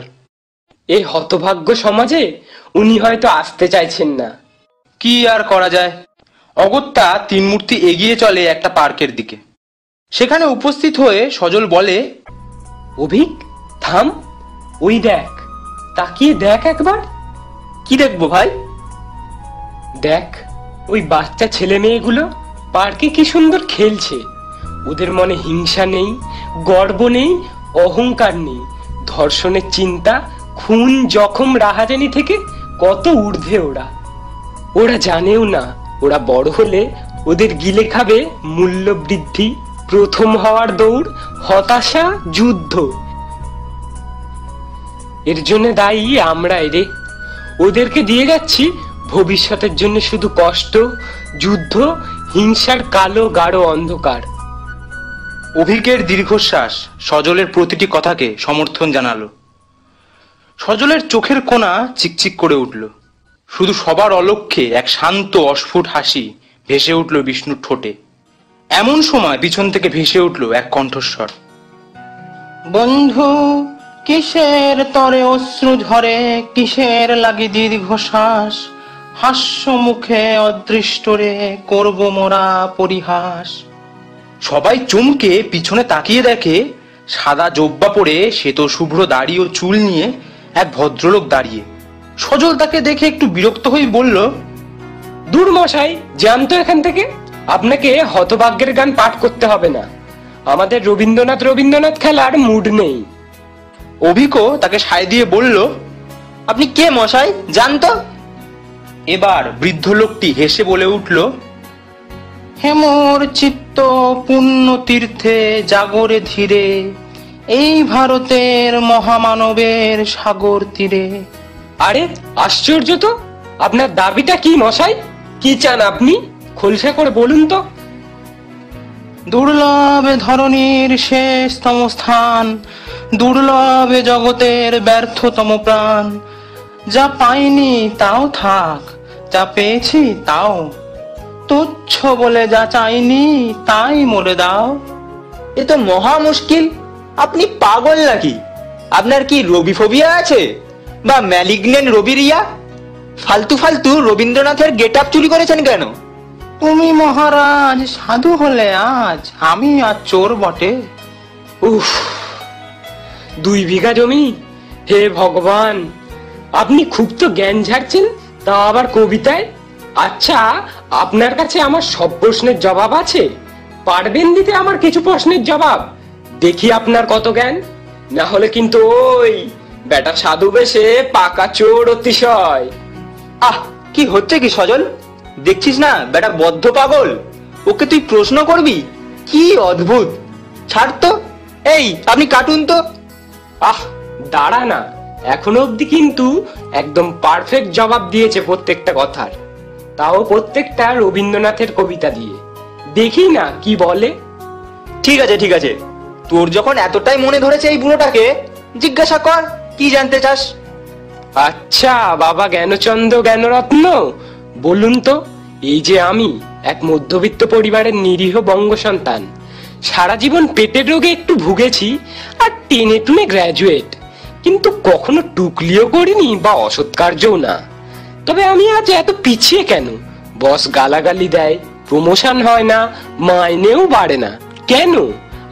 এই হতভাগ্য সমাজে উনি হয়তো আসতে চাইছেন না। কি আর করা যায়, অগত্যা তিন মূর্তি এগিয়ে চলে একটা পার্কের দিকে। সেখানে উপস্থিত হয়ে সজল বলে, অভিক, থাম, ওই দেখ, তাকিয়ে দেখ একবার। কি দেখবো ভাই? দেখ, ওই বাচ্চা ছেলে মেয়েগুলো পার্কে কি সুন্দর খেলছে। ওদের মনে হিংসা নেই, গর্ব নেই, অহংকার নেই, ধর্ষণের চিন্তা, খুন, জখম, রাহাজানি থেকে কত ঊর্ধ্বে ওরা। ওরা জানেও না ওরা বড় হলে ওদের গিলে খাবে মূল্য বৃদ্ধি, প্রথম হওয়ার দৌড়, হতাশা, যুদ্ধ। এর জন্য দায়ী আমরাই রে। ওদেরকে দিয়ে যাচ্ছি ভবিষ্যতের জন্য শুধু কষ্ট, যুদ্ধ, হিংসার কালো গাঢ় অন্ধকার। অভিকের দীর্ঘশ্বাস সজলের প্রতিটি কথাকে সমর্থন জানালো। সজলের চোখের কোণা চিকচিক করে উঠল। শুধু সবার অলক্ষ্যে এক শান্ত অস্ফুট হাসি ভেসে উঠল বিষ্ণুর ঠোঁটে। এমন সময় পিছন থেকে ভেসে উঠল এক কণ্ঠস্বর। বন্ধু, কিসের তরে অশ্রু ঝরে, কিসের লাগি দীর্ঘশ্বাস, হাস্য মুখে অদৃষ্টরে করব মোরা পরিহাস। সবাই চমকে পিছনে তাকিয়ে দেখে সাদা জোব্বা পরে শ্বেত শুভ্র দাড়ি ও চুল নিয়ে এক ভদ্রলোক দাঁড়িয়ে। সজল তাকে দেখে একটু বিরক্ত হয়ে বলল, দূর মশাই, যান তো এখান থেকে। আপনাকে হতভাগ্যের গান পাঠ করতে হবে না। আমাদের রবীন্দ্রনাথ রবীন্দ্রনাথ খেলার মুড নেই। অভিকও তাকে সায় দিয়ে বলল, আপনি কে মশাই, জান তো? এবার বৃদ্ধ লোকটি হেসে বলে উঠল, হেমর চিত্ত পুণ্য তীর্থে জাগরে ধীরে, এই ভারতের মহামানবের সাগর তীরে। আরে আশ্চর্য তো! আপনার দাবিটা কি মশাই? কি চান আপনি? খোলসা করে বলুন তো। দুর্লভ ধরনীর শেষতম স্থান, দুর্লভ জগতের ব্যর্থতম প্রাণ, যা পাইনি তাও থাক, যা পেয়েছি তাও, তুচ্ছ বলে যা চাইনি তাই মরে দাও। এ তো মহা মুশকিল। আপনি পাগল নাকি? আপনার কি রবি ফোবিয়া আছে, বা ম্যালিগনেন্ট রবিরিয়া? ফালতু ফালতু রবীন্দ্রনাথের গেট আপ চুরি করেছেন কেন? তুমি মহারাজ সাধু হলে আজ, আমি আর চোর বটে। উফ, 2 বিঘা জমি! হে ভগবান, আপনি খুব তো জ্ঞান ঝাড়ছেন, তা আবার কবিতায়। আচ্ছা, আপনার কাছে আমার সব প্রশ্নের জবাব আছে? পারবেন দিতে আমার কিছু প্রশ্নের জবাব? দেখি আপনার কত জ্ঞান। না হলে কিন্তু ওই বেটা সাধু বেশে পাকা চোর অতিশয়। আহ, কি হচ্ছে কি সজল? দেখছিস না বেটা বদ্ধ পাগল, ওকে তুই প্রশ্ন করবি? কি অদ্ভুত! ছাড় তো। এই, আপনি কাটুন তো। আহ, দাঁড়া না, এখনো অব্দি কিন্তু একদম পারফেক্ট জবাব দিয়েছে প্রত্যেকটা কথার, তাও প্রত্যেকটা রবীন্দ্রনাথের কবিতা দিয়ে। দেখি না কি বলে। ঠিক আছে ঠিক আছে, তোর যখন এতটাই মনে ধরেছে এই বুড়োটাকে, জিজ্ঞাসা কর, কি জানতে চাস? আচ্ছা বাবা জ্ঞানচন্দ্র জ্ঞানরত্ন, বলুন তো, এই যে আমি এক মধ্যবিত্ত পরিবারের নিরীহ বঙ্গ সন্তান, সারা জীবন পেটের রোগে একটু ভুগেছি, আর টেনে টুনে গ্র্যাজুয়েট, কিন্তু কখনো টুকলিও করিনি বা অসৎকার্যও না। তবে আমি আজ এত পিছিয়ে কেন? বস গালাগালি দেয়, প্রমোশন হয় না, মাইনেও বাড়ে না। কেন?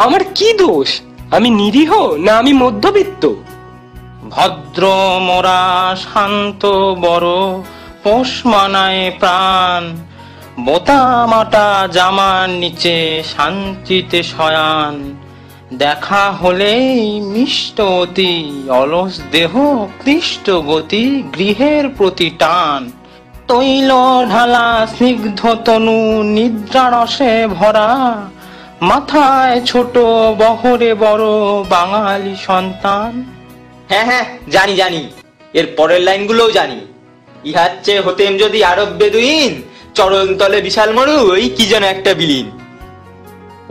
আমার কি দোষ? আমি নিরীহ না আমি মধ্যবিত্ত? ভদ্র মোরা শান্ত বড়, পোষ মানায় প্রাণ, বোতামাটা জামার নিচে শান্তিতে শয়ান, দেখা হলেই মিষ্ট অতি, অলস দেহ ক্লিষ্ট গতি, গৃহের প্রতি টান, তৈল ঢালা স্নিগ্ধ তনু নিদ্রারসে ভরা, মাথায় ছোট বহরে বড় বাঙালি সন্তান। হ্যাঁ হ্যাঁ, জানি জানি, এর পরের লাইনগুলোও জানি। ইহার চেয়ে হতেম যদি আরব বেদুইন, চরণ তলে বিশাল মরু, ওই কি যেন একটা বিলীন।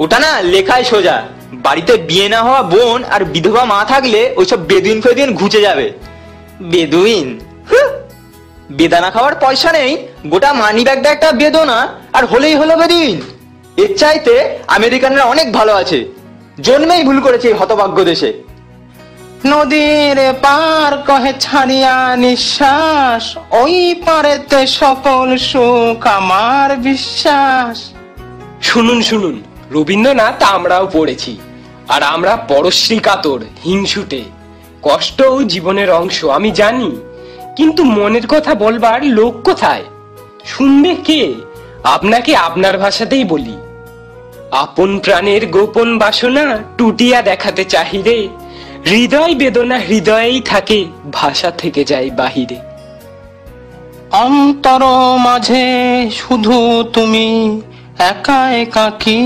ওটা না লেখায় সোজা। বাড়িতে বিয়ে না হওয়া বোন আর বিধবা মা থাকলে ওইসব বেদুইন ফেদুইন ঘুচে যাবে। বেদুইন? বেদানা খাওয়ার পয়সা নেই, গোটা মানি ব্যাগটা একটা বেদনা, আর হলেই হলো বেদুইন। এর চাইতে আমেরিকানরা অনেক ভালো আছে, জন্মেই ভুল করেছে এই হতভাগ্য দেশে। নদীর পার কহে ছাড়িয়া নিঃশ্বাস, ওই পারেতে সকল সুখ আমার বিশ্বাস। শুনুন শুনুন, রবীন্দ্রনাথ আমরাও পড়েছি, আর আমরা পরশ্রী কাতর হিংসুটে। কষ্টও জীবনের অংশ আমি জানি, কিন্তু মনের কথা বলবার লোক কোথায়? শুনবে কে? আপনাকে আপনার ভাষাতেই বলি। আপন প্রাণের গোপন বাসনা টুটিয়া দেখাতে চাহিরে, হৃদয় বেদনা হৃদয়েই থাকে, ভাষা থেকে যায় বাহিরে। অন্তর মাঝে শুধু তুমি একা একাকী,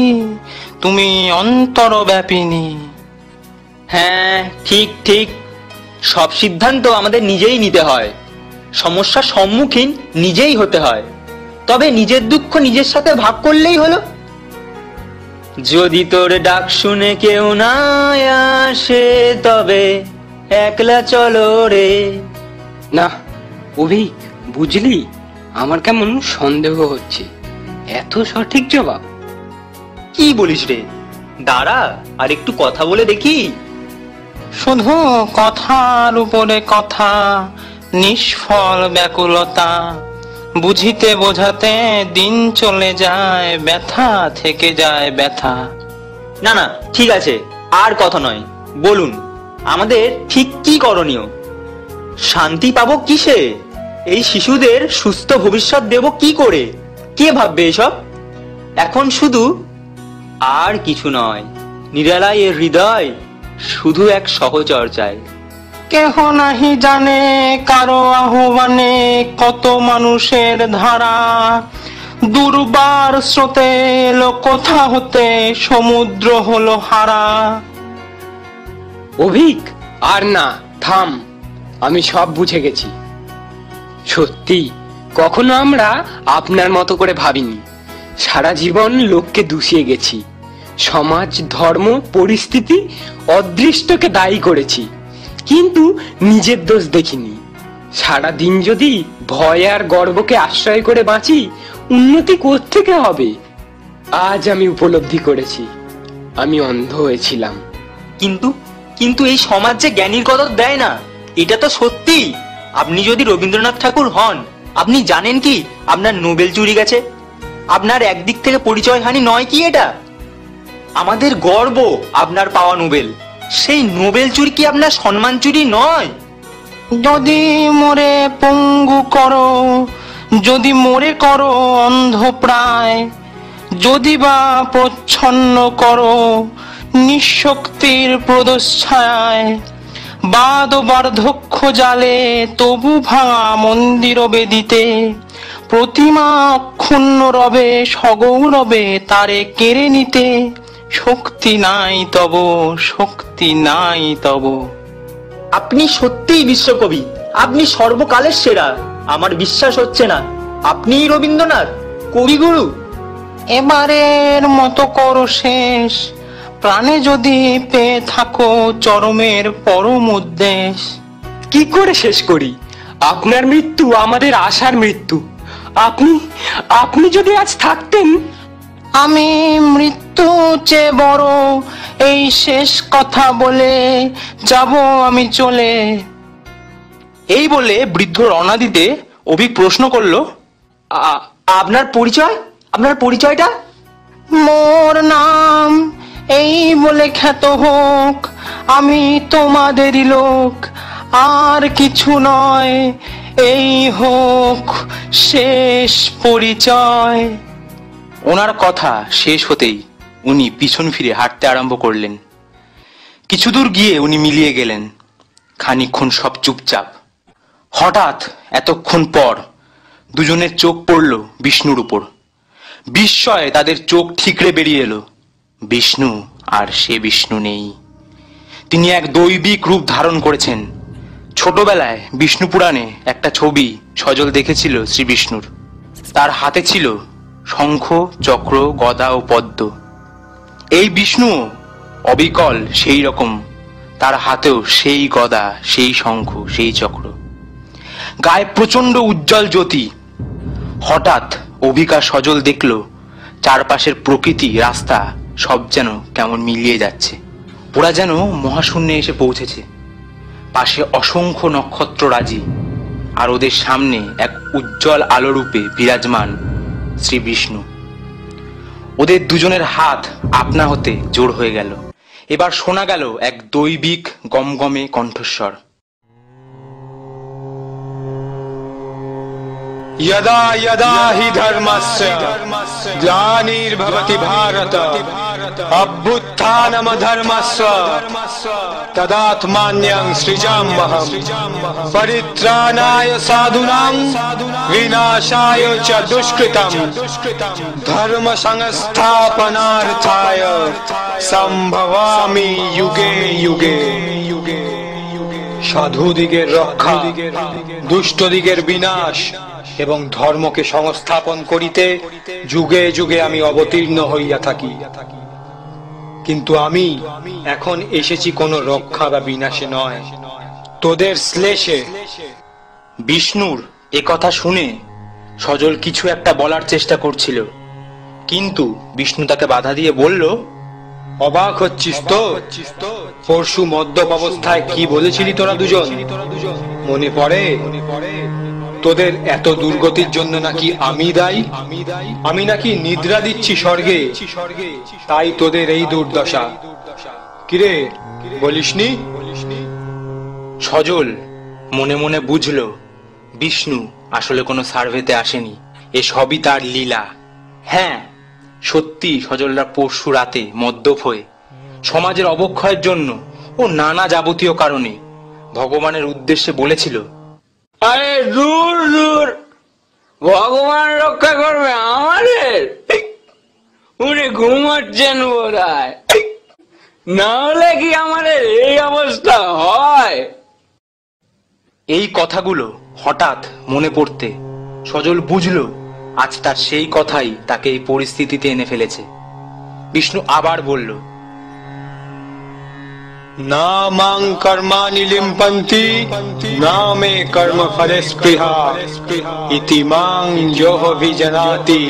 তুমি অন্তর ব্যাপিনী। হ্যাঁ, ঠিক ঠিক। সব সিদ্ধান্ত আমাদের নিজেই নিতে হয়, সমস্যার সম্মুখীন নিজেই হতে হয়। তবে নিজের দুঃখ নিজের সাথে ভাগ করলেই হলো। যদি তোর ডাক শুনে কেউ না আসে, তবে একলা চলো রে। না অভিক, বুঝলি, আমার কেমন সন্দেহ হচ্ছে। এত সঠিক জবাব? কি বলিস রে? দাঁড়া আর একটু কথা বলে দেখি। শুধু কথার উপরে কথা, নিষ্ফল ব্যাকুলতা, বুঝিতে বোঝাতে দিন চলে যায়, ব্যথা থেকে যায় ব্যথা। না না, ঠিক আছে, আর কথা নয়, বলুন আমাদের ঠিক কি করণীয়? শান্তি পাবো কিসে? এই শিশুদের সুস্থ ভবিষ্যৎ দেব কি করে? কে ভাববে এসব? এখন শুধু আর কিছু নয়, নিরালায় এর হৃদয় শুধু এক সহচর্চায়। কেহ নাহি জানে কারো আহ্বানে কত মানুষের ধারা, দুর্বার স্রোতে এলো কোথা হতে, সমুদ্র হলো হারা। অভিক, আর না, থাম, আমি সব বুঝে গেছি। সত্যি, কখনো আমরা আপনার মতো করে ভাবিনি। সারা জীবন লোককে দুষিয়ে গেছি, সমাজ, ধর্ম, পরিস্থিতি, অদৃষ্টকে দায়ী করেছি, কিন্তু নিজের দোষ দেখিনি। সারা দিন যদি ভয় আর গর্বকে আশ্রয় করে বাঁচি, উন্নতি কোত্থেকে হবে? আজ আমি উপলব্ধি করেছি, আমি অন্ধ হয়েছিলাম। কিন্তু কিন্তু এই সমাজ যে জ্ঞানীর কদর দেয় না, এটা তো সত্যি। আপনি যদি রবীন্দ্রনাথ ঠাকুর হন, আপনি জানেন কি আপনার নোবেল চুরি গেছে? আপনার একদিক থেকে পরিচয় হানি নয় কি এটা? আমাদের গর্ব আপনার পাওয়া নোবেল। সেই নোবেল চুরি কি আপনার সম্মান চুরি নয়? যদি মোরে পঙ্গু করো, যদি মোরে করো অন্ধ প্রায়, যদি বা প্রচ্ছন্ন করো নিঃশক্তির প্রদচ্ছায়, বাদ বার্ধক্য জালে তবু ভাঙা মন্দির বেদিতে, প্রতিমা অক্ষুণ্ণ রবে সগৌরবে তারে কেড়ে নিতে, শক্তি নাই তব, শক্তি নাই তব। আপনি সত্যিই বিশ্বকবি, আপনি সর্বকালের সেরা। আমার বিশ্বাস হচ্ছে না আপনিই রবীন্দ্রনাথ, কবিগুরু। এবারের মতো করো শেষ, প্রাণে যদি পেয়ে থাকো চরমের পরম উদ্দেশ। কি করে শেষ করি? আপনার মৃত্যু আমাদের আশার মৃত্যু। আপনি আপনি যদি আজ থাকতেন। আমি মৃত্যু চেয়ে বড় এই শেষ কথা বলে যাব আমি চলে। এই বলে বৃদ্ধ রওনা দিতে অভিক প্রশ্ন করলো, আপনার পরিচয়? আপনার পরিচয়টা? মোর নাম এই বলে খ্যাত হোক, আমি তোমাদেরই লোক, আর কিছু নয়, এই হোক শেষ পরিচয়। ওনার কথা শেষ হতেই উনি পিছন ফিরে হাঁটতে আরম্ভ করলেন। কিছু দূর গিয়ে উনি মিলিয়ে গেলেন। খানিকক্ষণ সব চুপচাপ। হঠাৎ এতক্ষণ পর দুজনের চোখ পড়ল বিষ্ণুর উপর। বিস্ময়ে তাদের চোখ ঠিকরে বেরিয়ে এলো। বিষ্ণু আর সে বিষ্ণু নেই। তিনি এক দৈবিক রূপ ধারণ করেছেন। ছোটবেলায় বিষ্ণু পুরাণে একটা ছবি সজল দেখেছিল শ্রী বিষ্ণুর। তার হাতে ছিল শঙ্খ, চক্র, গদা ও পদ্ম। এই বিষ্ণু অবিকল সেই রকম, তার হাতেও সেই গদা, সেই শঙ্খ, সেই চক্র, গায়ে প্রচন্ড উজ্জ্বল জ্যোতি। হঠাৎ অভিকা সজল দেখল চারপাশের প্রকৃতি, রাস্তা সব যেন কেমন মিলিয়ে যাচ্ছে। ওরা যেন মহাশূন্যে এসে পৌঁছেছে। পাশে অসংখ্য নক্ষত্ররাজি, আর ওদের সামনে এক উজ্জ্বল আলোরূপে বিরাজমান শ্রী বিষ্ণু। ওদের দুজনের হাত আপনা হতে জোড় হয়ে গেল। এবার শোনা গেল এক দৈবিক গমগমে কণ্ঠস্বর। यदा यदा हि धर्मस्य ग्लानिर्भवति भारत अभ्युत्थानमधर्मस्य तदात्मान्यं सृजाम्यहम् परित्राणाय साधूनां विनाशाय च दुष्कृतं धर्म संस्थापनार्थाय सम्भवामि युगे युगे। সাধুদিগের রক্ষা, দুষ্টদিগের বিনাশ এবং ধর্মকে সংস্থাপন করিতে যুগে যুগে আমি অবতীর্ণ হইয়া থাকি। কিন্তু আমি এখন এসেছি কোন রক্ষা বা বিনাশে নয়, তোদের শ্লেষে। বিষ্ণুর একথা শুনে সজল কিছু একটা বলার চেষ্টা করছিল, কিন্তু বিষ্ণু তাকে বাধা দিয়ে বলল, অবাক হচ্ছিস তো? পরশু মদ্যপ অবস্থায় কি বলেছিলি তোরা দুজন? মনে পড়ে? তোদের এত দুর্গতির জন্য নাকি আমি দায়ী, আমি নাকি নিদ্রা দিচ্ছি স্বর্গে, তাই তোদের এই দুর্দশা। কিরে, বলিসনি? সজল মনে মনে বুঝল বিষ্ণু আসলে কোনো সার্ভেতে আসেনি, এ সবই তার লীলা। হ্যাঁ, সত্যি সজলরা পরশু রাতে মদ্যপ হয়ে সমাজের অবক্ষয়ের জন্য ও নানা যাবতীয় কারণে ভগবানের উদ্দেশ্যে বলেছিল, আরে দূর দূর, ভগবান রক্ষা করবে আমাদের? উনি ঘুমাচ্ছেন বোধহয়, না হলে কি আমাদের এই অবস্থা হয়? এই কথাগুলো হঠাৎ মনে পড়তে সজল বুঝল আজ তার সেই কথাই তাকে এই পরিস্থিতিতে এনে ফেলেছে। বিষ্ণু আবার বলল, না মাং কর্মাণি লিম্পন্তি না মে কর্ম ফলে স্পৃহা ইতি মাং যোহ বিজানাতি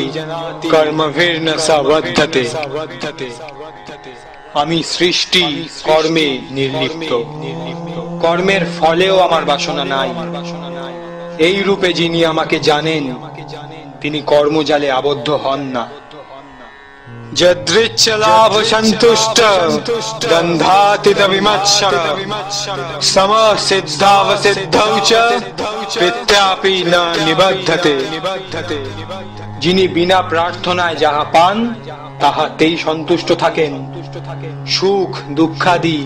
কর্মভির্ন স বদ্ধতে। আমি সৃষ্টি কর্মে নির্লিপ্ত, কর্মের ফলেও আমার বাসনা নাই। এই রূপে যিনি আমাকে জানেন তিনি কর্মজালে আবদ্ধ হন না। যদৃচ্ছ লাভ সন্তুষ্ট গন্ধাতীত বিমৎসর সম সিদ্ধাবসিদ্ধৌ চ পিত্যাপি না নিবদ্ধতে। যিনি বিনা প্রার্থনায় যাহা পান তাহাতেই সন্তুষ্ট থাকেন, সুখ দুঃখাদি,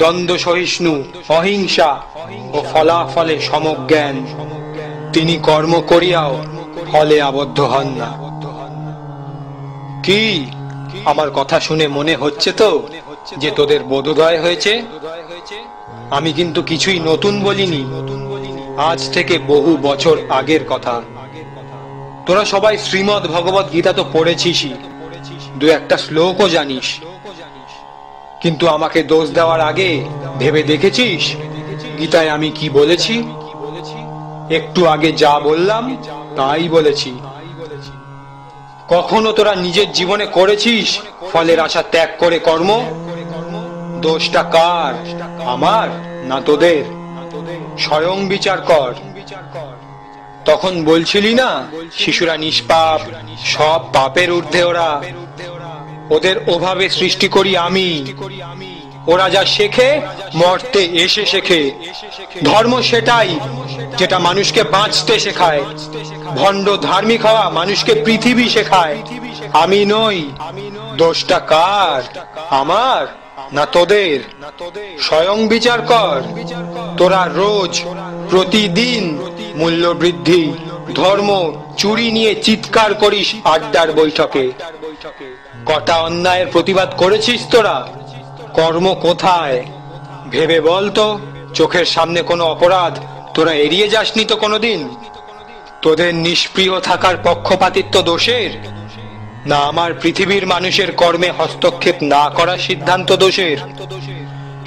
দ্বন্দ্ব সহিষ্ণু, অহিংসা ও ফলাফলে সমজ্ঞান, তিনি কর্ম করিয়াও ফলে আবদ্ধ হন না। কি আমার কথা শুনে মনে হচ্ছে তো যে তোদের বোধোদয় হয়েছে? আমি কিন্তু কিছুই নতুন বলিনি, আজ থেকে বহু বছর আগের কথা। তোরা সবাই শ্রীমদ্ ভগবত গীতা তো পড়েছিসই, দু একটা শ্লোকও জানিস, কিন্তু আমাকে দোষ দেওয়ার আগে ভেবে দেখেছিস গীতায় আমি কি বলেছি? একটু আগে যা বললাম তাই বলেছি। কখনো তোরা নিজের জীবনে করেছিস ফলের আশা ত্যাগ করে কর্ম? দোষটা কার, আমার না তোদের? স্বয়ং বিচার কর। তখন বলছিলি না শিশুরা নিষ্পাপ, সব পাপের ঊর্ধ্বে ওরা, ওদের ওভাবে সৃষ্টি করি আমি। ওরা যা শেখে মর্তে এসে শেখে। ধর্ম সেটাই যেটা মানুষকে বাঁচতে শেখায়, ভণ্ড ধার্মিক হওয়া মানুষকে পৃথিবী শেখায়। আমি নই। দোষটা কার, আমার না তোদের? স্বয়ং বিচার কর। তোরা রোজ প্রতিদিন মূল্য বৃদ্ধি, ধর্ম, চুরি নিয়ে চিৎকার করিস আড্ডার বৈঠকে। কটা অন্যায়ের প্রতিবাদ করেছিস তোরা? কর্ম কোথায় ভেবে বল তো। চোখের সামনে কোনো অপরাধ তোরা এড়িয়ে যাসনি তো কোনোদিন? তোদের নিষ্প্রিয় থাকার পক্ষপাতিত্ব দোষের, না আমার পৃথিবীর মানুষের কর্মে হস্তক্ষেপ না করার সিদ্ধান্ত দোষের?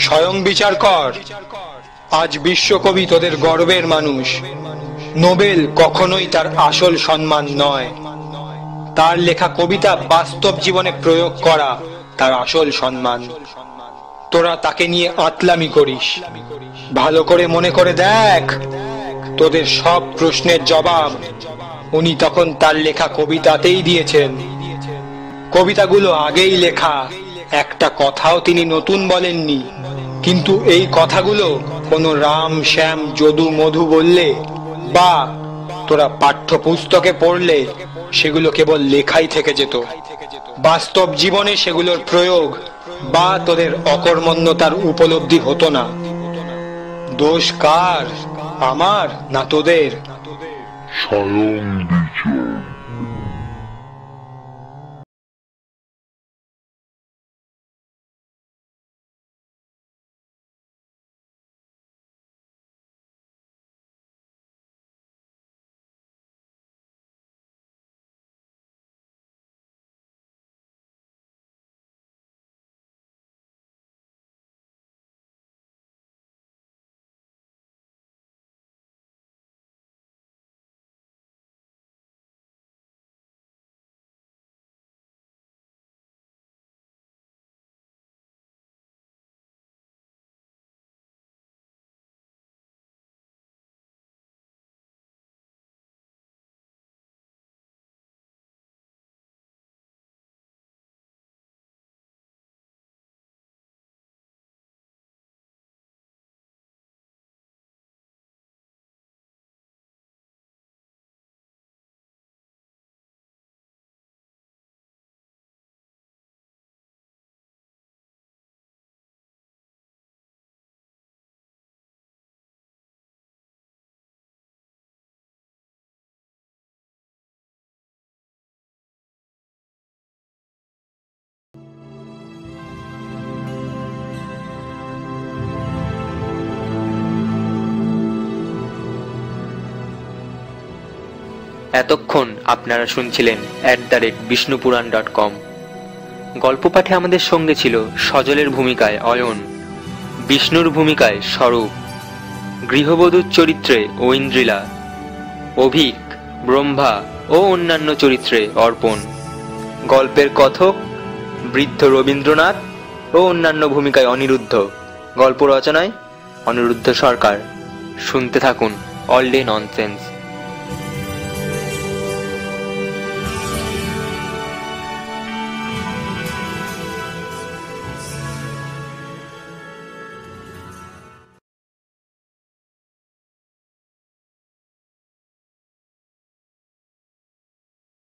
স্বয়ং বিচার কর। আজ বিশ্বকবি তোদের গর্বের মানুষ। নোবেল কখনোই তার আসল সম্মান নয়, তার লেখা কবিতা বাস্তব জীবনে প্রয়োগ করা তার আসল সম্মান। তোরা তাকে নিয়ে আতলামি করিস। ভালো করে মনে করে দেখ, তোদের সব প্রশ্নের জবাব উনি তখন তার লেখা কবিতাতেই দিয়েছেন। কবিতাগুলো আগেই লেখা, একটা কথাও তিনি নতুন বলেননি। কিন্তু এই কথাগুলো কোনো রাম শ্যাম যদু মধু বললে বা তোরা পাঠ্যপুস্তকে পড়লে সেগুলো কেবল লেখাই থেকে যেত। বাস্তব জীবনে সেগুলোর প্রয়োগ বা তোদের অকর্মণ্যতার উপলব্ধি হতো না। দোষ কার, আমার না তোদের? এতক্ষণ আপনারা শুনছিলেন @বিষ্ণুপুরাণ.com। গল্প পাঠে আমাদের সঙ্গে ছিল সজলের ভূমিকায় অয়ন, বিষ্ণুর ভূমিকায় স্বরূপ, গৃহবধূর চরিত্রে ঐন্দ্রিলা, অভিক, ব্রহ্মা ও অন্যান্য চরিত্রে অর্পণ, গল্পের কথক বৃদ্ধ রবীন্দ্রনাথ ও অন্যান্য ভূমিকায় অনিরুদ্ধ, গল্প রচনায় অনিরুদ্ধ সরকার। শুনতে থাকুন অল ডে ননসেন্স।